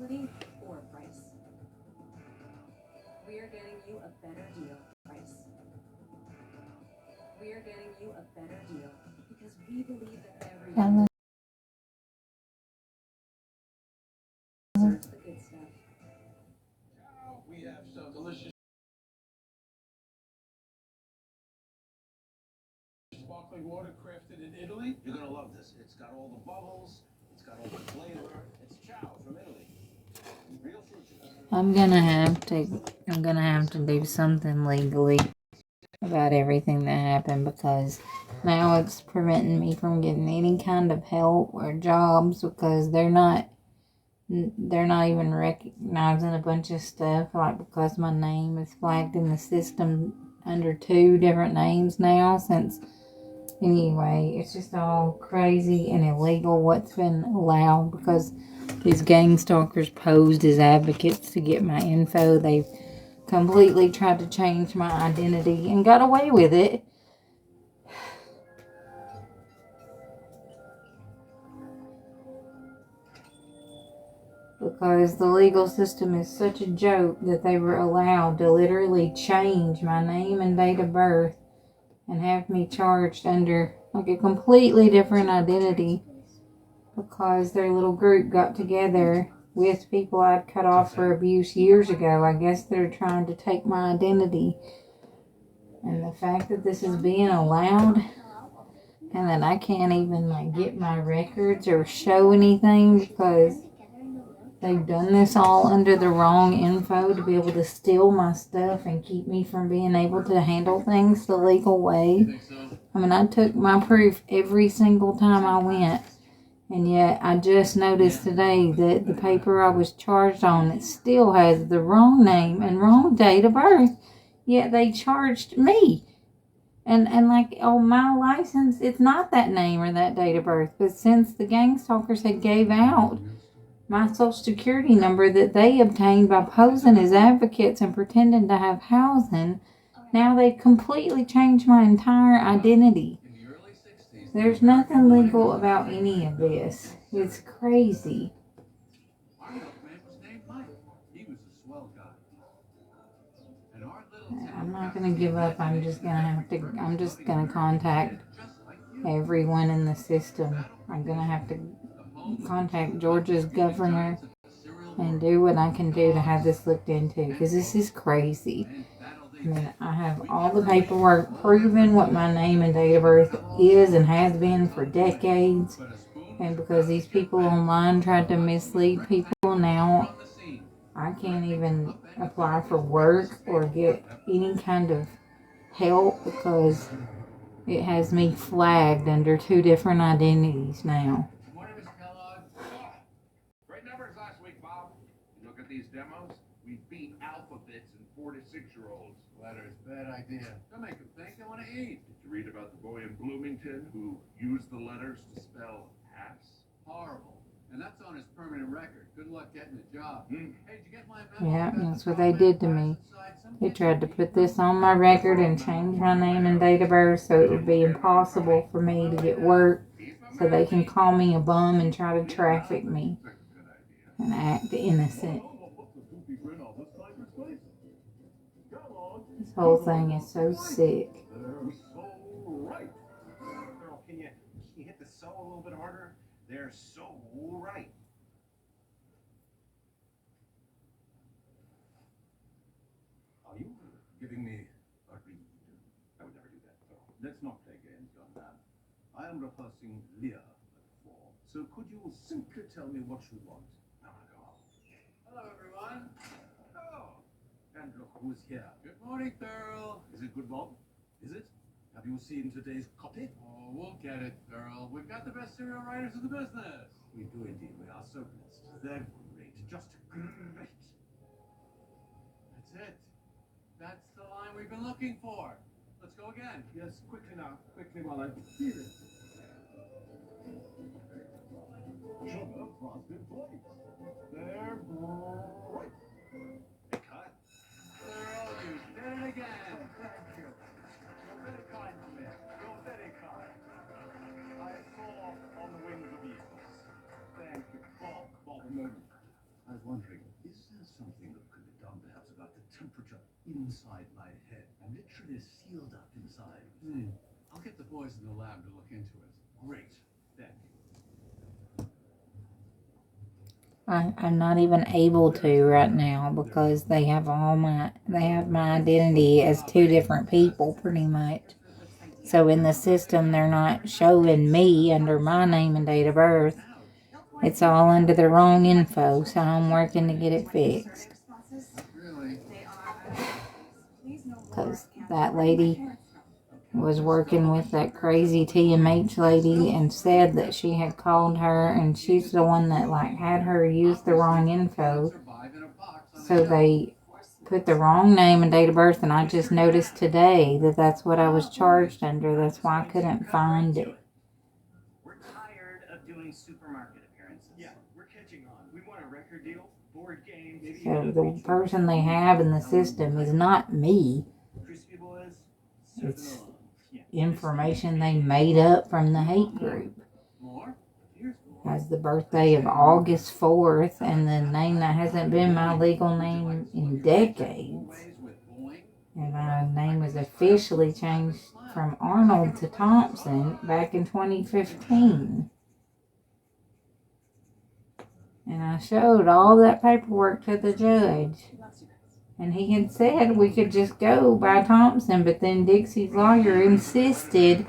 equity or price. We are getting you a better deal. Price. We are getting you a better deal because we believe that everyone deserves the good stuff. We have some delicious sparkling water crafted in Italy. You're gonna love this. It's got all the bubbles. It's got all the flavor. It's ciao from Italy. Real fruit juice. I'm gonna have to do something legally about everything that happened, because now it's preventing me from getting any kind of help or jobs, because they're not even recognizing a bunch of stuff, like because my name is flagged in the system under 2 different names now. Anyway, it's just all crazy and illegal what's been allowed, because these gang stalkers posed as advocates to get my info. They've completely tried to change my identity and got away with it. Because the legal system is such a joke that they were allowed to literally change my name and date of birth and have me charged under like a completely different identity, because their little group got together with people I'd cut off for abuse years ago. I guess they're trying to take my identity. And the fact that this is being allowed, and that I can't even get my records or show anything, because they've done this all under the wrong info to be able to steal my stuff and keep me from being able to handle things the legal way. I mean, I took my proof every single time I went. And yet, I just noticed today that the paper I was charged on, it still has the wrong name and wrong date of birth. Yet they charged me. And on my license, it's not that name or that date of birth. But since the gang stalkers had gave out my social security number that they obtained by posing as advocates and pretending to have housing, now they've completely changed my entire identity. There's nothing legal about any of this. It's crazy. I'm not going to give up. I'm just going to contact everyone in the system. I'm going to have to contact Georgia's governor and do what I can do to have this looked into, because this is crazy. I mean, I have all the paperwork proving what my name and date of birth is and has been for decades. And because these people online tried to mislead people, now I can't even apply for work or get any kind of help, because it has me flagged under 2 different identities now. Good morning, Mr. Kellogg. Great numbers last week, Bob. You look at these demos, we beat alphabets and 4 to 6-year-olds. Letters, bad idea. Don't make them think. They want to eat. Did you read about the boy in Bloomington who used the letters to spell ass? Horrible. And that's on his permanent record. Good luck getting a job. Hey, did you get my memo? Yeah, that's what they did to me. They tried to put this on my record and change my name and date of birth so it would be impossible for me to get work, so they can call me a bum and try to traffic me and act innocent. This whole thing is so sick. They're so right. Girl, can you hit the so a little bit harder? They're so right. Are you giving me a read? I would never do that. So let's not play games, young man. I am rehearsing Lear at 4. So could you simply tell me what you want? Now I go. Hello, everyone. Oh. And look who's here. Good morning, Thurl. Is it good, Bob? Is it? Have you seen today's copy? Oh, we'll get it, Thurl. We've got the best serial writers in the business. We do indeed. We are so blessed. They're great. Just great. That's it. That's the line we've been looking for. Let's go again. Yes, quickly now. Quickly while I feel it. Sugar frosted flakes. They're great. They cut. Thurl, you did it again. Thank you. You're very kind to me. You're very kind. I soar on the wings of eagles. Thank you. Bob a moment. I was wondering, is there something that could be done perhaps about the temperature inside my head? I'm literally sealed up inside. I'll get the boys in the lab to look into it. Great. Thank you. I'm not even able to right now because they have my identity as two different people pretty much. So in the system they're not showing me under my name and date of birth. It's all under the wrong info, so I'm working to get it fixed. Because that lady was working with that crazy TMH lady and said that she had called her and she's the one that like had her use the wrong info. So they put the wrong name and date of birth, and I just noticed today that that's what I was charged under. That's why I couldn't find it. We're tired of doing supermarket appearances. Yeah, we're catching on. We want a record deal, board game, maybe. So the person they have in the system is not me. Crispy boys. It's information they made up from the hate group. More? Here's more. Has the birthday of August 4th and the name that hasn't been my legal name in decades. And my name was officially changed from Arnold to Thompson back in 2015. And I showed all that paperwork to the judge. And he had said we could just go by Thompson, but then Dixie's lawyer insisted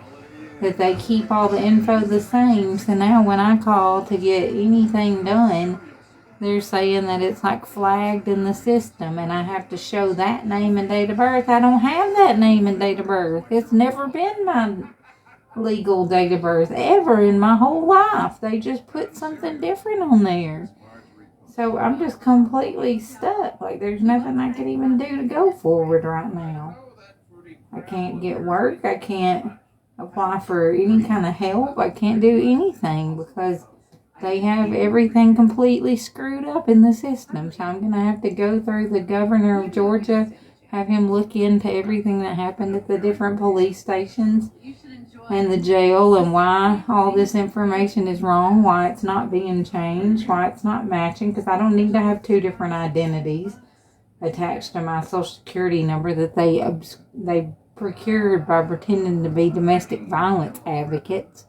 that they keep all the info the same. So now when I call to get anything done, they're saying that it's like flagged in the system and I have to show that name and date of birth. I don't have that name and date of birth. It's never been my legal date of birth ever in my whole life. They just put something different on there. So I'm just completely stuck. Like there's nothing I can even do to go forward right now. I can't get work. I can't apply for any kind of help. I can't do anything because they have everything completely screwed up in the system. So I'm going to have to go through the governor of Georgia, have him look into everything that happened at the different police stations and the jail and why all this information is wrong, why it's not being changed, why it's not matching, because I don't need to have two different identities attached to my social security number that they procured by pretending to be domestic violence advocates.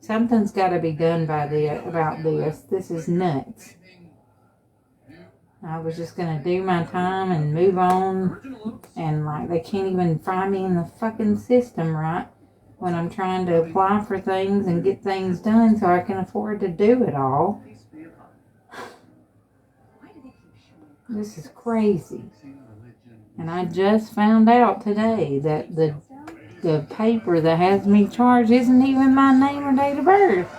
Something's got to be done about this. This is nuts. I was just going to do my time and move on, and like they can't even find me in the fucking system right when I'm trying to apply for things and get things done so I can afford to do it all. This is crazy. And I just found out today that the paper that has me charged isn't even my name or date of birth.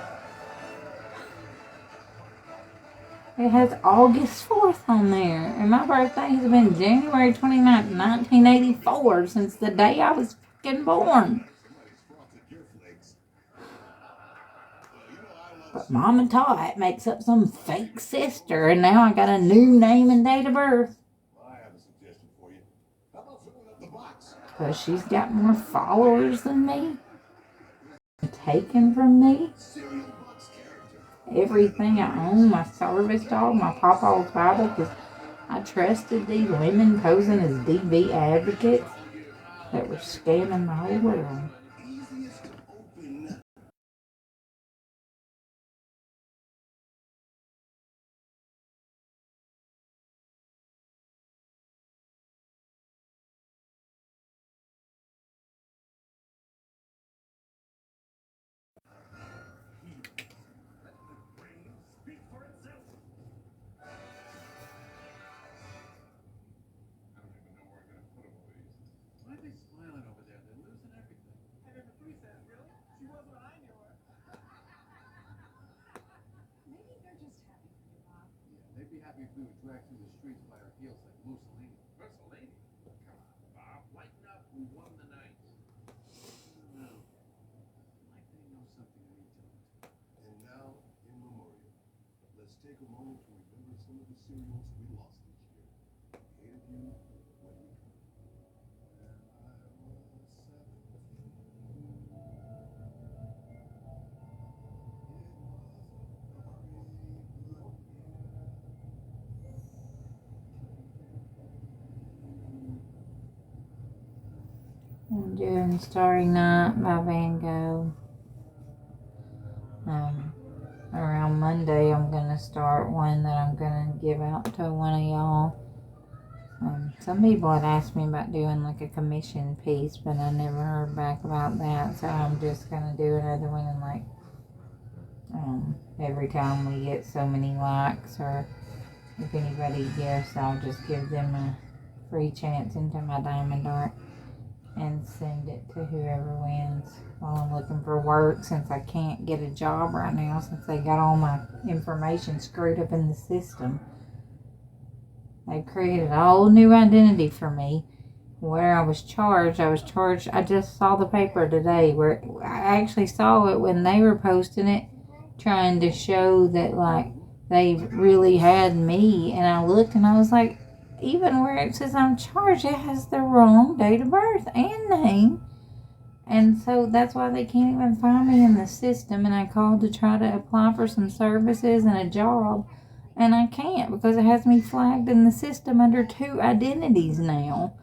It has August 4th on there. And my birthday has been January 29th, 1984 since the day I was fucking born. But Mom and Todd makes up some fake sister, and now I got a new name and date of birth. I have a suggestion for you. How about filling up the box? Because she's got more followers than me. Taken from me. Everything I own, my service dog, my Pawpaw's Bible, because I trusted these women posing as DV advocates that were scamming the whole world. They'd be happy if we would drag through the streets by our heels like Mussolini. Mussolini? Come on, Bob. Lighten up. We won the night. No. Like they know something we don't. And now, in memoriam, let's take a moment to remember some of the serials we lost this year. We hated you when we could. And I was 17. doing Starry Night by Van Gogh. Around Monday, I'm gonna start one that I'm gonna give out to one of y'all. Some people had asked me about doing like a commission piece, but I never heard back about that. So I'm just gonna do another one, and like every time we get so many likes, or if anybody gifts, I'll just give them a free chance into my Diamond Art and send it to whoever wins while I'm looking for work, since I can't get a job right now since they got all my information screwed up in the system. They created a whole new identity for me where I was charged. I just saw the paper today where I actually saw it when they were posting it, trying to show that like they really had me, and I looked and I was like, even where it says I'm charged, it has the wrong date of birth and name. And so that's why they can't even find me in the system. And I called to try to apply for some services and a job, and I can't because it has me flagged in the system under 2 identities now.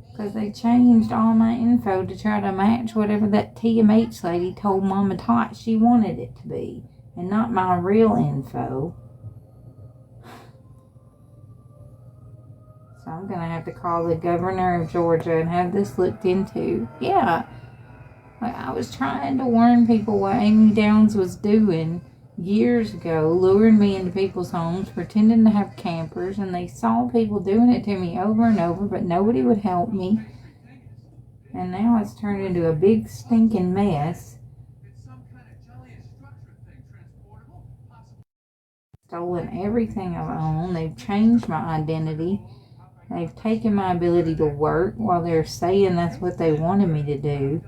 Because they changed all my info to try to match whatever that TMH lady told Mama Tot she wanted it to be, and not my real info. So I'm going to have to call the governor of Georgia and have this looked into. Yeah. Like, I was trying to warn people what Amy Downs was doing years ago, luring me into people's homes, pretending to have campers, and they saw people doing it to me over and over, but nobody would help me. And now it's turned into a big stinking mess. Stolen everything I own. They've changed my identity. They've taken my ability to work while they're saying that's what they wanted me to do.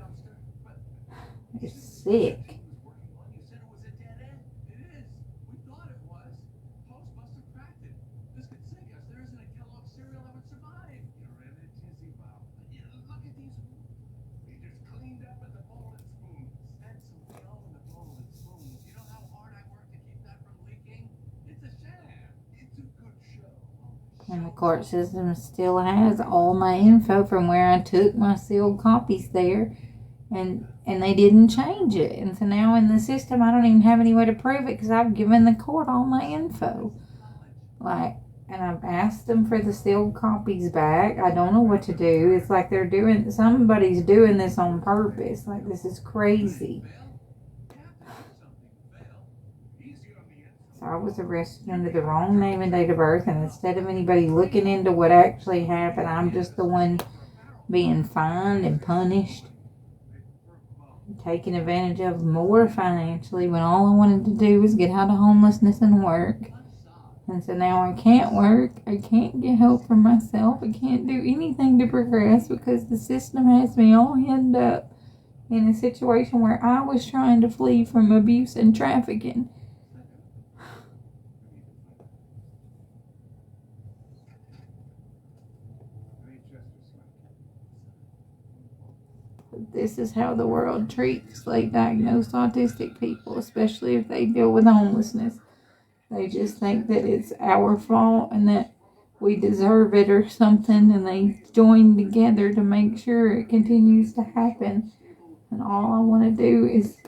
It's sick. And the court system still has all my info from where I took my sealed copies there. And they didn't change it. And so now in the system, I don't even have any way to prove it because I've given the court all my info. Like, and I've asked them for the sealed copies back. I don't know what to do. It's like somebody's doing this on purpose. Like, this is crazy. So I was arrested under the wrong name and date of birth, and instead of anybody looking into what actually happened, I'm just the one being fined and punished, taken advantage of more financially, when all I wanted to do was get out of homelessness and work. And so now I can't work, I can't get help for myself, I can't do anything to progress because the system has me all hemmed up in a situation where I was trying to flee from abuse and trafficking. This is how the world treats late diagnosed autistic people, especially if they deal with homelessness. They just think that it's our fault and that we deserve it or something, and they join together to make sure it continues to happen. And all I want to do is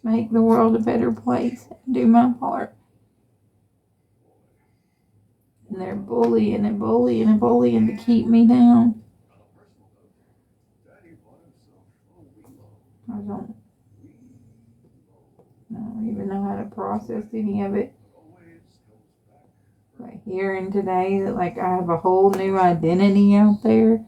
make the world a better place and do my part. And they're bullying and bullying and bullying to keep me down. I don't even know how to process any of it. But hearing today that like I have a whole new identity out there,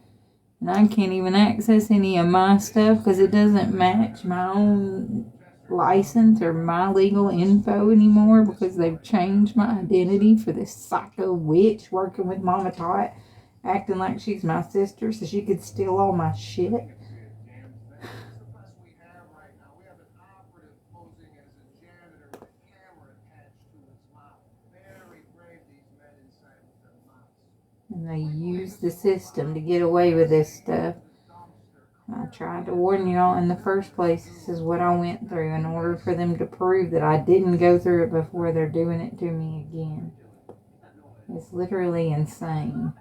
and I can't even access any of my stuff because it doesn't match my own license or my legal info anymore because they've changed my identity for this psycho witch working with Mama Tot, acting like she's my sister so she could steal all my shit. And they use the system to get away with this stuff. I tried to warn y'all in the first place. This is what I went through in order for them to prove that I didn't go through it before. They're doing it to me again. It's literally insane.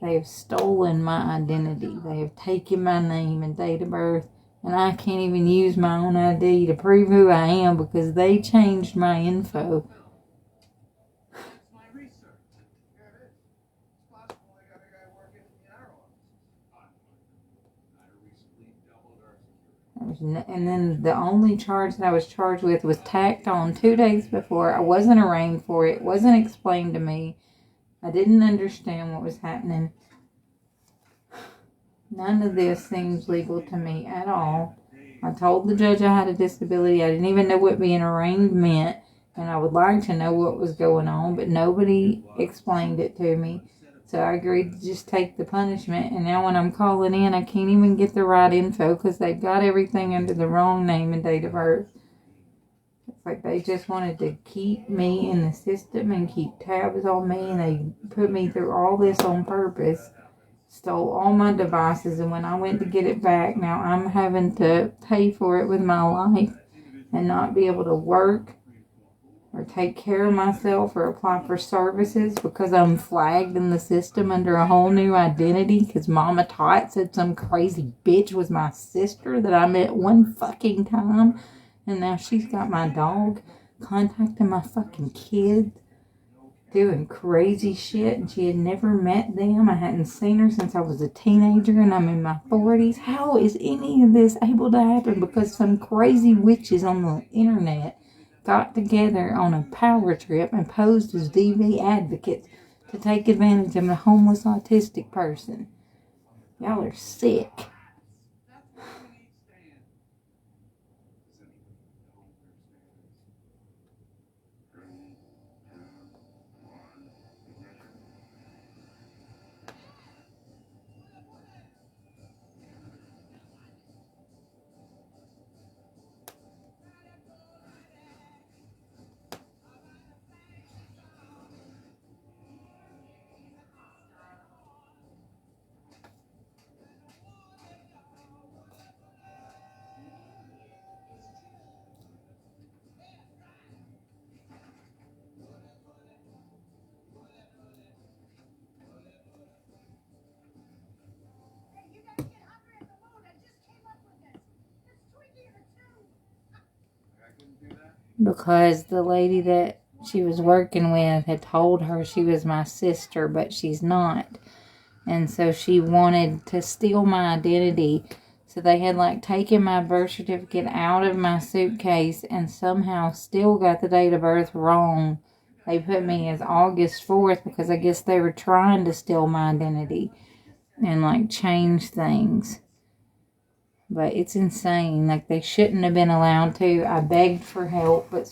They have stolen my identity. They have taken my name and date of birth, and I can't even use my own ID to prove who I am because they changed my info. That's my research. Yeah, it is. It's possible they got a guy working in our office. I recently doubled our security. And then the only charge that I was charged with was tacked on 2 days before. I wasn't arraigned for it. It wasn't explained to me. I didn't understand what was happening. None of this seems legal to me at all. I told the judge I had a disability. I didn't even know what being arraigned meant. And I would like to know what was going on, but nobody explained it to me. So I agreed to just take the punishment. And now when I'm calling in, I can't even get the right info because they've got everything under the wrong name and date of birth. It's like they just wanted to keep me in the system and keep tabs on me. And they put me through all this on purpose. Stole all my devices. And when I went to get it back, now I'm having to pay for it with my life and not be able to work or take care of myself or apply for services because I'm flagged in the system under a whole new identity because Mama Tot said some crazy bitch was my sister that I met one fucking time, and now she's got my dog contacting my fucking kids, doing crazy shit, and she had never met them. I hadn't seen her since I was a teenager and I'm in my 40s. How is any of this able to happen? Because some crazy witches on the internet got together on a power trip and posed as DV advocates to take advantage of a homeless autistic person. Y'all are sick. That's why we need Stan. Does anybody know where Stan is? 3, 2, 1, ignition. Because the lady that she was working with had told her she was my sister, but she's not. And so she wanted to steal my identity. So they had like taken my birth certificate out of my suitcase and somehow still got the date of birth wrong. They put me as August 4th because I guess they were trying to steal my identity and like change things. But it's insane. Like, they shouldn't have been allowed to. I begged for help, but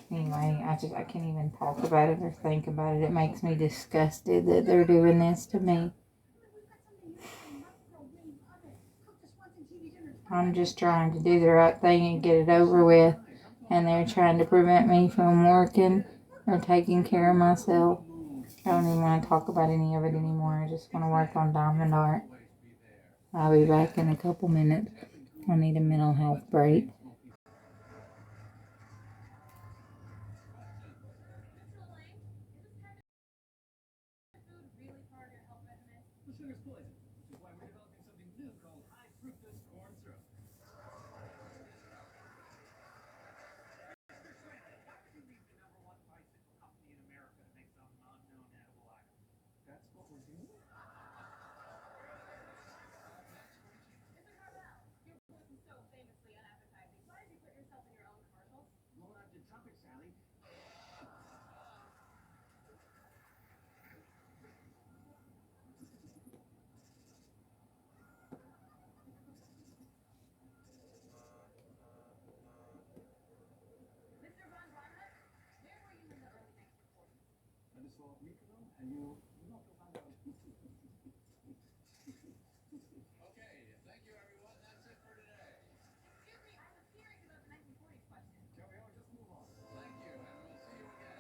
anyway, I can't even talk about it or think about it. It makes me disgusted that they're doing this to me. I'm just trying to do the right thing and get it over with. And they're trying to prevent me from working or taking care of myself. I don't even want to talk about any of it anymore. I just want to work on diamond art. I'll be back in a couple minutes. I need a mental health break. The sugar's poison, which is why we're developing something new called high fructose corn syrup. Mr. Swanson, why would you leave the #1 bicycle company in America to make some unknown edible item? That's what we're doing. Mr. Marvell, your voice is so famously unappetizing. Why did you put yourself in your own commercials? Roll out the trumpet, Sally. Mr. Von Barnett, where were you in the early 1940s? I just saw a week ago, and you not to find out. Okay, thank you, everyone. That's it for today. Excuse me, I was serious about the 1940s question. Shall we all just move on? Thank you, and we'll see you again.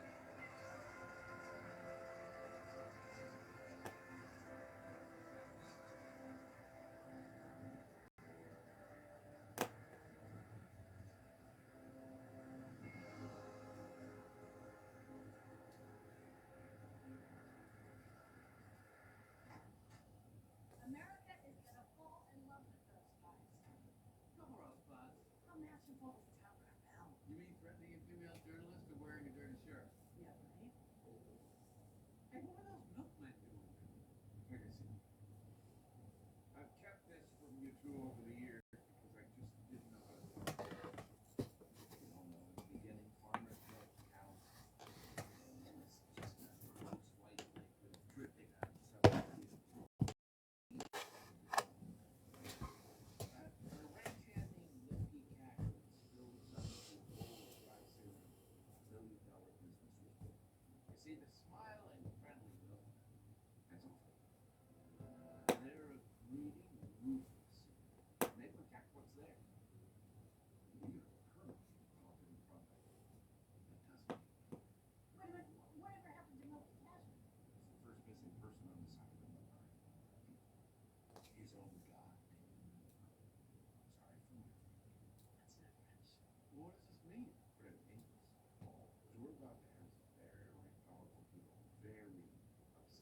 school over the years because I just didn't know how to do it. You know, in the beginning, farmers milk cows. And then it's just not white like dripping out of something. A ranch-hand named Limpy Cat still something to old Brazil $1 billion business report. You see the smile and friendly look. That's all. They're a greedy, ruthless. They protect what's there. We are currently caught in front of it. That doesn't mean Whatever happened to Milky Cashman? it's the first missing person on this side of the river. His own God. Sorry for my What does this mean? What it means? Because we're about to have some very powerful people very upset.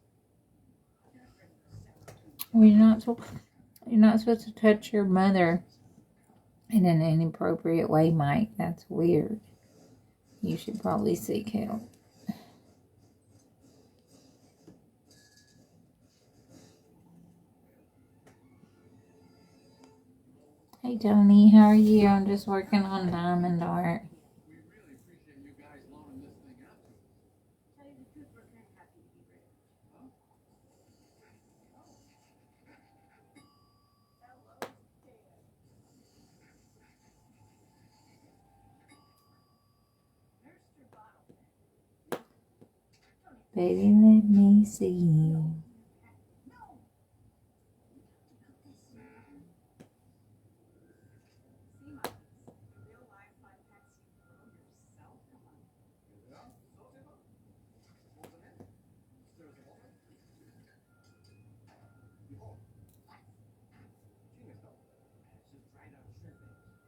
Well, you're not supposed to touch your mother in an inappropriate way, Mike. That's weird. You should probably seek help. Hey Tony, how are you? I'm just working on diamond art. We really appreciate you guys loaning this thing out to us. Tell you the truth, we're kind of happy to be rich. Huh? Nurse your bottle. Baby, let me see you. See, Mike, the real life fun packs you grow yourself. Come on. Behold. Genius, though. It's just dried out shrimp.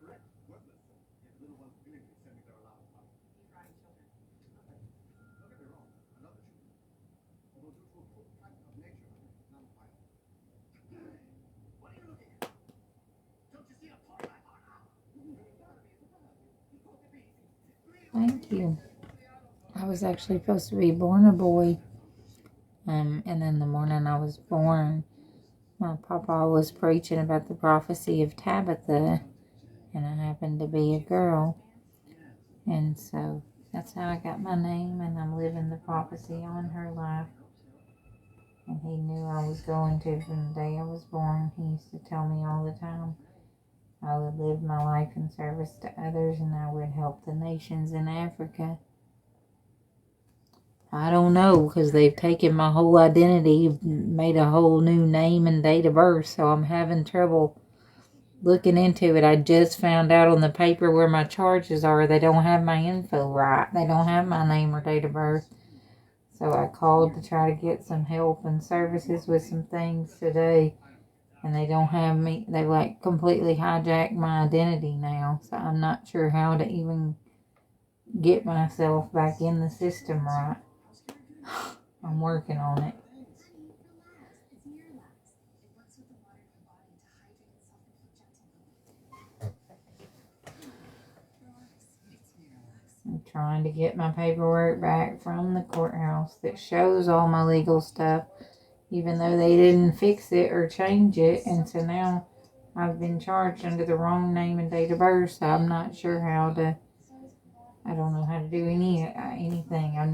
Correct. Worthless. Yet the little ones willingly send me their allowance money. These rotting children. Don't get me wrong, I love the children. Although due to a cruel fact of nature, none of my own. What are you looking at? Don't you see a pole right now? Thank you. I was actually supposed to be born a boy. And then the morning I was born, my papa was preaching about the prophecy of Tabitha, and I happened to be a girl. And so that's how I got my name, and I'm living the prophecy on her life. And he knew I was going to from the day I was born. He used to tell me all the time I would live my life in service to others, and I would help the nations in Africa. I don't know, because they've taken my whole identity, made a whole new name and date of birth, so I'm having trouble looking into it. I just found out on the paper where my charges are, they don't have my info right. They don't have my name or date of birth. So I called to try to get some help and services with some things today, and they don't have me. They like completely hijacked my identity now, so I'm not sure how to even get myself back in the system right. I'm working on it. Honey, relax. It's Miralax. It works with the water in the body to hydrate itself and feel gentle. Relax. It's Miralax. I'm trying to get my paperwork back from the courthouse that shows all my legal stuff, even though they didn't fix it or change it. And so now I've been charged under the wrong name and date of birth, so I'm not sure how to, I don't know how to do anything. I've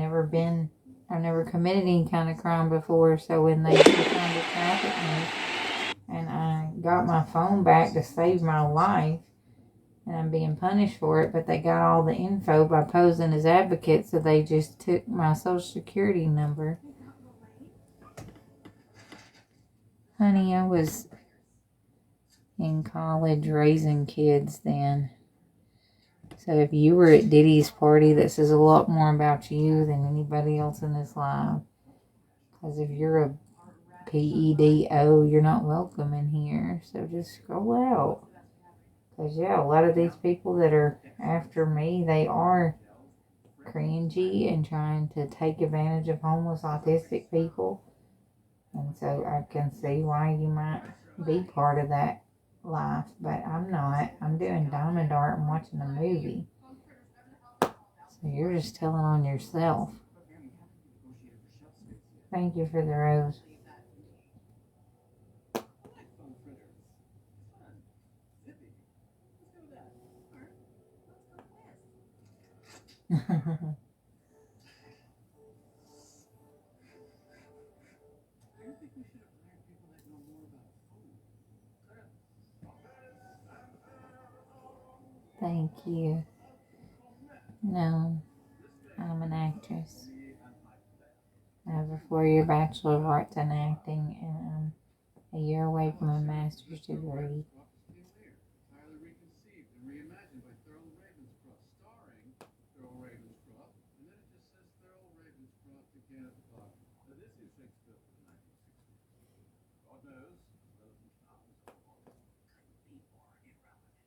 never committed any kind of crime before, so when they were trying to traffic me, and I got my phone back to save my life, and I'm being punished for it, but they got all the info by posing as advocates, so they just took my social security number. Honey, I was in college raising kids then. So if you were at Diddy's party, that says a lot more about you than anybody else in this live. Because if you're a PEDO, you're not welcome in here. So just scroll out. Because, yeah, a lot of these people that are after me, they are cringy and trying to take advantage of homeless, autistic people. And so I can see why you might be part of that life, but I'm not. I'm doing diamond art and watching a movie. So you're just telling on yourself. Thank you for the rose. I don't think we should have hired people that know more about food. Thank you. No, I'm an actress. I have a 4-year Bachelor of Arts in Acting, and I'm a year away from a master's degree. Entirely reconceived and reimagined by Thurl Ravenscroft, starring Thurl Ravenscroft, and then it just says Thurl Ravenscroft again at the bottom. Now, this is Shakespeare from the 1960s. God knows, relevant now is couldn't be more irrelevant.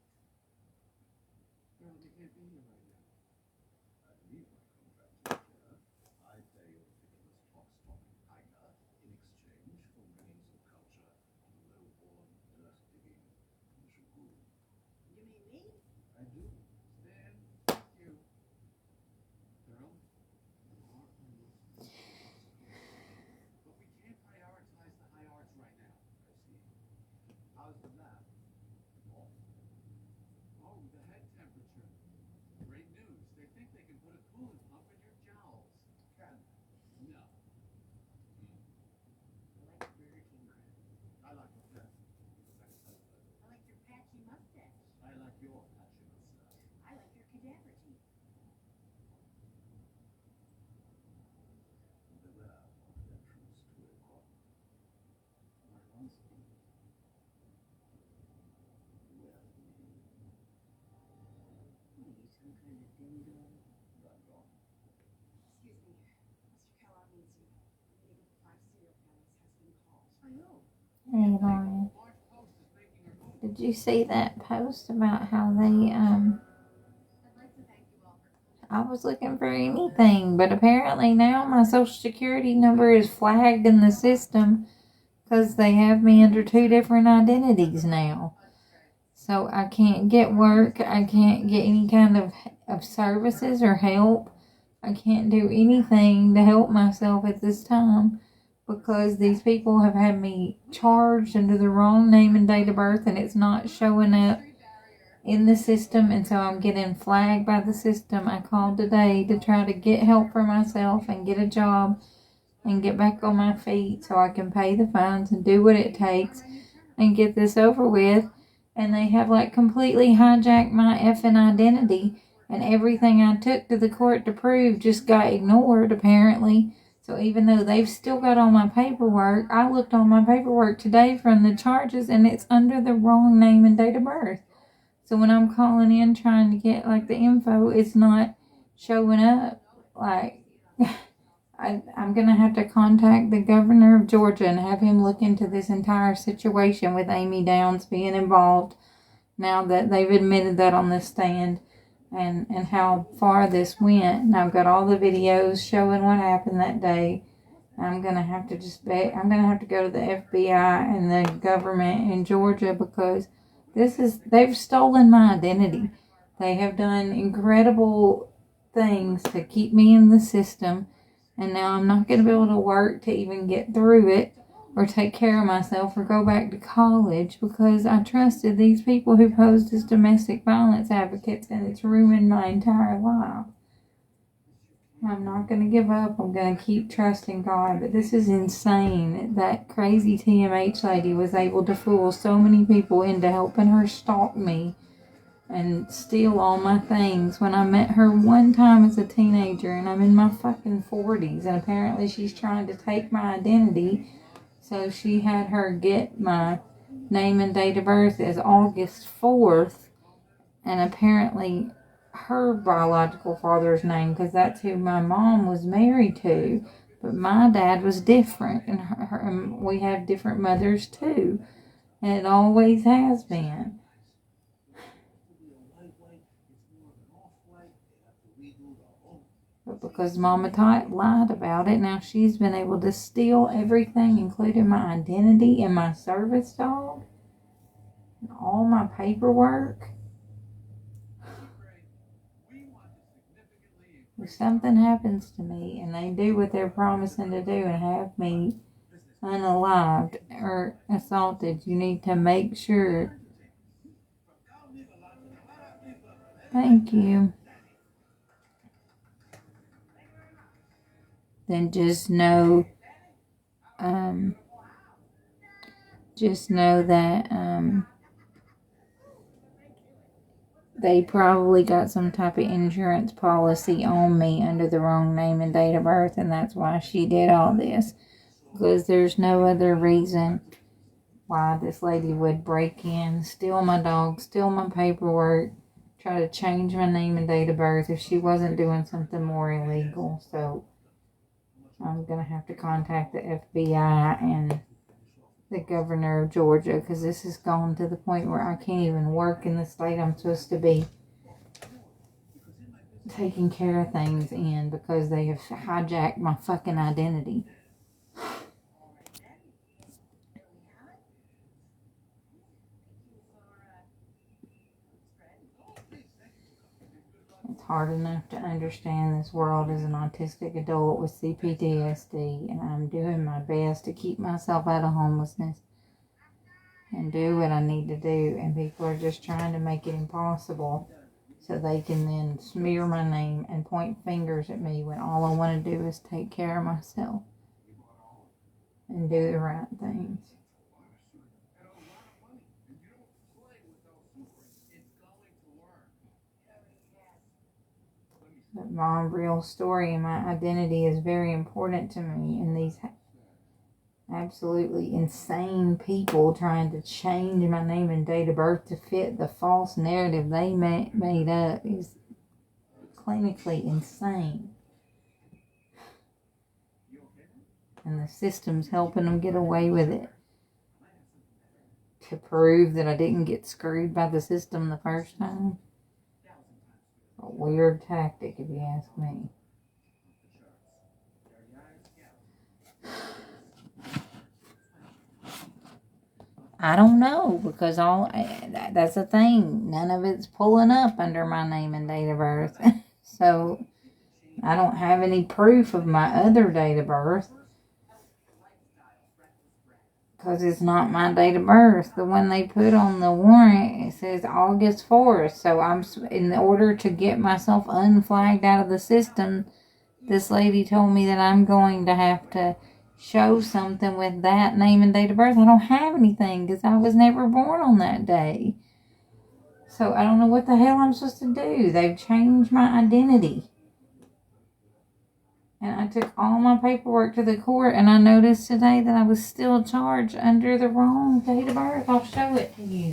Thurl, you can't be here right now. I need my contract to share. I pay your ridiculous clock-stopping hanger in exchange for reins of culture and low-born, dirt-digging commercial guru. You mean me? I do. Stan, thank you. Thurl, you are on this. But we can't prioritize the high arts right now. I see. How's the lab? Off. Oh, the head temperature. Great news. They think they can put a coolant pump in your jowls. Can they? No. I like your Burger King crap. I like your breath. I like your patchy mustache. I like your patchy mustache. I like your cadaver teeth. The lab on the entrance to a garden. My husband. Well, What are you, some kind of ding-dong? I'm gone. Excuse me. Mr. Kellogg needs you. The leader of the 5 serial killers has been called. I know. Hey, Lauren. Large Post is making her move. Did you see that post about how they, I'd like to thank you all for I was looking for anything, but apparently now my social security number is flagged in the system because they have me under 2 different identities now. So I can't get work, I can't get any kind of services or help. I can't do anything to help myself at this time because these people have had me charged under the wrong name and date of birth, and it's not showing up in the system, and so I'm getting flagged by the system. I called today to try to get help for myself and get a job and get back on my feet so I can pay the fines and do what it takes and get this over with. And they have like completely hijacked my effing identity, and everything I took to the court to prove just got ignored apparently. So even though they've still got all my paperwork, I looked on my paperwork today from the charges and it's under the wrong name and date of birth. So when I'm calling in trying to get like the info, it's not showing up. Like, I'm going to have to contact the governor of Georgia and have him look into this entire situation with Amy Downs being involved now that they've admitted that on the stand, and how far this went. And I've got all the videos showing what happened that day. I'm going to have to I'm going to have to go to the FBI and the government in Georgia because they've stolen my identity. They have done incredible things to keep me in the system, and now I'm not going to be able to work to even get through it or take care of myself or go back to college because I trusted these people who posed as domestic violence advocates, and it's ruined my entire life. I'm not going to give up. I'm going to keep trusting God, but this is insane. That crazy TMH lady was able to fool so many people into helping her stalk me and steal all my things when I met her one time as a teenager, and I'm in my fucking 40s, and apparently she's trying to take my identity. So she had her get my name and date of birth as August 4th, and apparently her biological father's name, because that's who my mom was married to, but my dad was different, and we have different mothers too, and it always has been. But because Mama lied about it, now she's been able to steal everything, including my identity and my service dog and all my paperwork. If something happens to me and they do what they're promising to do and have me unalived or assaulted, you need to make sure. Thank you. then just know that they probably got some type of insurance policy on me under the wrong name and date of birth, and that's why she did all this. Because there's no other reason why this lady would break in, steal my dog, steal my paperwork, try to change my name and date of birth if she wasn't doing something more illegal. So I'm going to have to contact the FBI and the governor of Georgia, because this has gone to the point where I can't even work in the state I'm supposed to be taking care of things in, because they have hijacked my fucking identity. It's hard enough to understand this world as an autistic adult with CPTSD, and I'm doing my best to keep myself out of homelessness and do what I need to do, and people are just trying to make it impossible so they can then smear my name and point fingers at me when all I want to do is take care of myself and do the right things. But my real story and my identity is very important to me, and these absolutely insane people trying to change my name and date of birth to fit the false narrative they made up is clinically insane. And the system's helping them get away with it to prove that I didn't get screwed by the system the first time. A weird tactic, if you ask me. I don't know, because that's the thing. None of it's pulling up under my name and date of birth. So I don't have any proof of my other date of birth, because it's not my date of birth. The one they put on the warrant, it says August 4th. So in order to get myself unflagged out of the system, this lady told me that I'm going to have to show something with that name and date of birth. I don't have anything, because I was never born on that day. So I don't know what the hell I'm supposed to do. They've changed my identity. And I took all my paperwork to the court, and I noticed today that I was still charged under the wrong date of birth. I'll show it to you.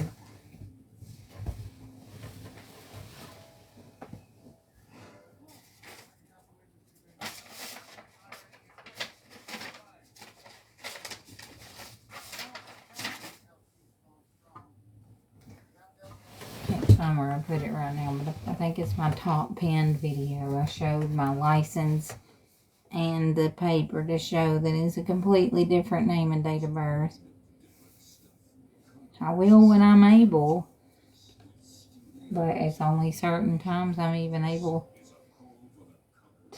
Can't find where I put it right now, but I think it's my top pinned video. I showed my license and the paper to show that it's a completely different name and date of birth. I will when I'm able, but it's only certain times I'm even able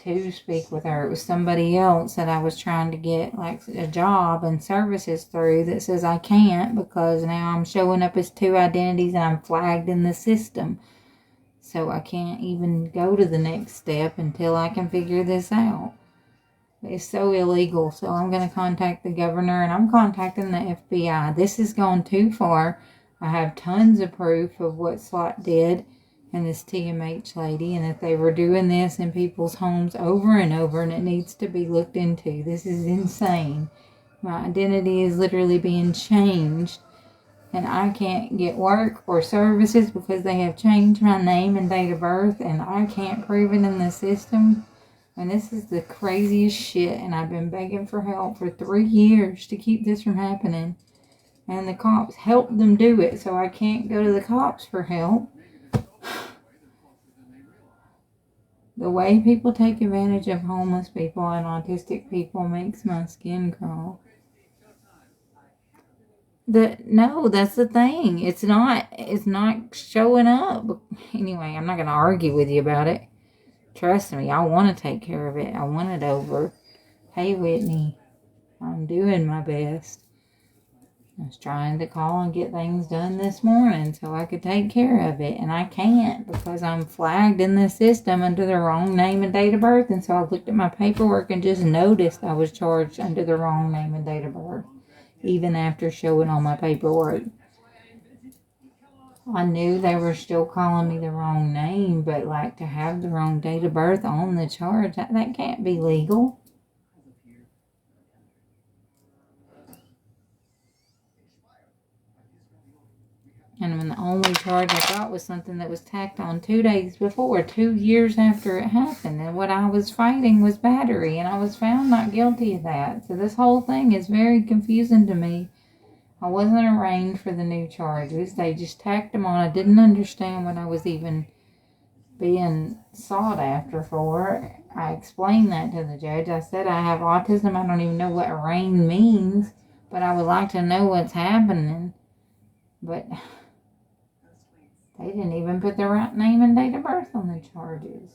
to speak with her. It was somebody else that I was trying to get like a job and services through that says I can't, because now I'm showing up as two identities and I'm flagged in the system. So I can't even go to the next step until I can figure this out. It's so illegal. So I'm going to contact the governor, and I'm contacting the FBI. This has gone too far. I have tons of proof of what Slot did and this TMH lady, and that they were doing this in people's homes over and over, and it needs to be looked into. This is insane. My identity is literally being changed, and I can't get work or services because they have changed my name and date of birth, and I can't prove it in the system. And this is the craziest shit, and I've been begging for help for 3 years to keep this from happening. And the cops helped them do it, so I can't go to the cops for help. The way people take advantage of homeless people and autistic people makes my skin crawl. No, that's the thing. It's not showing up. Anyway, I'm not going to argue with you about it. Trust me, I want to take care of it. I want it over. Hey, Whitney, I'm doing my best. I was trying to call and get things done this morning so I could take care of it, and I can't because I'm flagged in the system under the wrong name and date of birth. And so I looked at my paperwork and just noticed I was charged under the wrong name and date of birth, even after showing all my paperwork. I knew they were still calling me the wrong name, but like to have the wrong date of birth on the charge, that can't be legal. And when the only charge I got was something that was tacked on 2 days before, 2 years after it happened. And what I was fighting was battery, and I was found not guilty of that. So this whole thing is very confusing to me. I wasn't arraigned for the new charges. They just tacked them on. I didn't understand what I was even being sought after for. I explained that to the judge. I said I have autism. I don't even know what arraigned means, but I would like to know what's happening. But they didn't even put the right name and date of birth on the charges.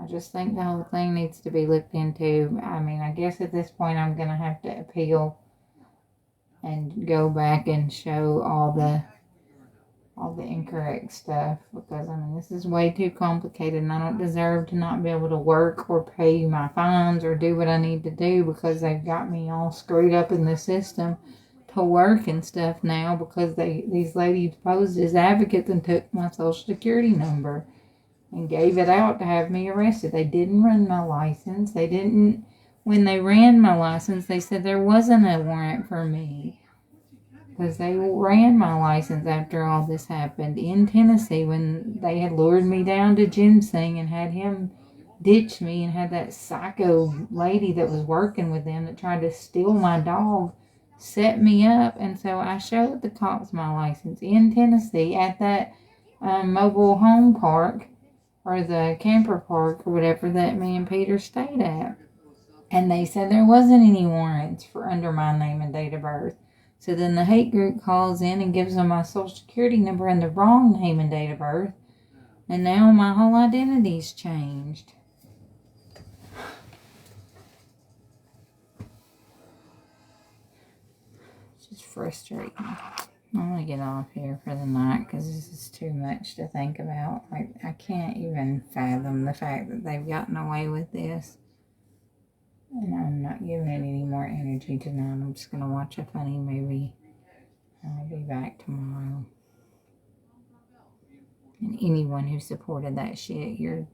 I just think the whole thing needs to be looked into. I mean, I guess at this point I'm going to have to appeal and go back and show all the incorrect stuff, because I mean, this is way too complicated, and I don't deserve to not be able to work or pay my fines or do what I need to do, because they've got me all screwed up in the system to work and stuff now, because these ladies posed as advocates and took my social security number and gave it out to have me arrested. They didn't run my license. When they ran my license, they said there wasn't a warrant for me, because they ran my license after all this happened in Tennessee, when they had lured me down to ginseng and had him ditch me, and had that psycho lady that was working with them that tried to steal my dog set me up. And so I showed the cops my license in Tennessee at that mobile home park, or the camper park or whatever that me and Peter stayed at. And they said there wasn't any warrants for under my name and date of birth. So then the hate group calls in and gives them my social security number and the wrong name and date of birth. And now my whole identity's changed. It's just frustrating. I'm going to get off here for the night because this is too much to think about. Like, I can't even fathom the fact that they've gotten away with this. And I'm not giving it any more energy tonight. I'm just going to watch a funny movie. I'll be back tomorrow. And anyone who supported that shit, you're